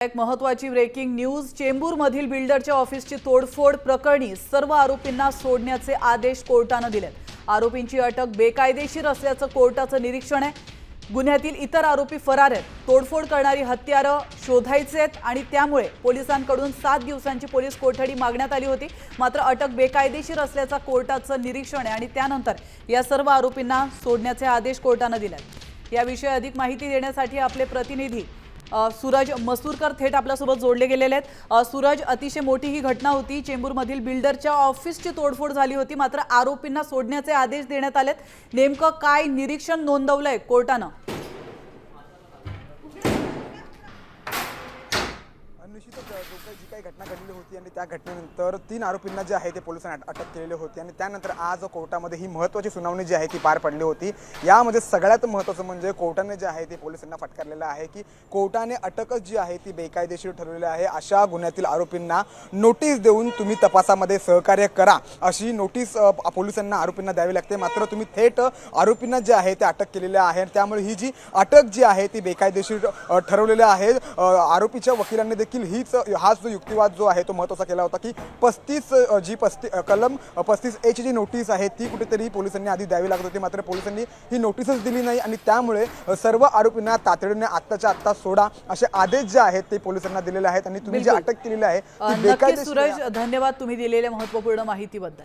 एक महत्त्वाची breaking news. चेंबूरमधील बिल्डरच्या ऑफिसची तोडफोड प्रकरणी सर्व आरोपींना सोडण्याचे आदेश कोर्टाने दिलेत। आरोपींची अटक बेकायदेशीर असल्याचं कोर्टाचं निरीक्षण आहे। गुन्ह्यातील इतर आरोपी फरार आहेत। तोडफोड करणारी हत्यारं शोधायचे आहेत आणि त्यामुळे पोलिसांकडून 7 दिवसांची पोलीस कोठडी मागण्यात आली होती। मात्र अटक बेकायदेशीर असल्याचं कोर्टाचं निरीक्षण आहे आणि त्यानंतर या सर्व आरोपींना सोडण्याचे आदेश कोर्टाने दिलेत। याविषयी अधिक माहिती देण्यासाठी आपले प्रतिनिधी सूरज मसूरकर थेट आपल्यासोबत जोडले गेलेले आहेत। सूरज, अतिशय मोठी ही घटना होती। चेंबूरमधील बिल्डरच्या ऑफिसची तोडफोड झाली होती, मात्र आरोपींना सोडण्याचे आदेश देण्यात आलेत। नेमकं काय निरीक्षण नोंदवलंय कोर्टानं? निश्चितच जी काही घटना घडली होती आणि त्या घटनेनंतर 3 आरोपींना जे आहे ते पोलिसांनी अटक केलेली होती आणि त्यानंतर आज कोर्टामध्ये ही महत्त्वाची सुनावणी जी आहे ती पार पडली होती। यामध्ये सगळ्यात महत्त्वाचं म्हणजे कोर्टाने जे आहे ते पोलिसांना फटकारलेलं आहे की कोर्टाने अटकच जी आहे ती बेकायदेशीर ठरवलेली आहे। अशा गुन्ह्यातील आरोपींना नोटीस देऊन तुम्ही तपासामध्ये सहकार्य करा अशी नोटीस पोलिसांना आरोपींना द्यावी लागते। मात्र तुम्ही थेट आरोपींना जे आहे ते अटक केलेले आहे। त्यामुळे ही जी अटक जी आहे ती बेकायदेशीर ठरवलेली आहे। आरोपीच्या वकिलांनी देखील हाच जो युक्तिवाद जो आहे तो महत्त्वाचा केला होता की 35 कलम 35A ची जी नोटीस आहे ती कुठेतरी पोलिसांनी आधी द्यावी लागत होती, मात्र पोलिसांनी ही नोटीसच दिली नाही आणि त्यामुळे सर्व आरोपींना तातडीने आत्ताच्या आत्ता सोडा असे आदेश जे आहेत ते पोलिसांना दिलेले आहेत आणि तुम्ही जी अटक केलेली आहे ती बेकायदेशीर। सूरज, धन्यवाद तुम्ही दिलेल्या महत्त्वपूर्ण माहितीबद्दल।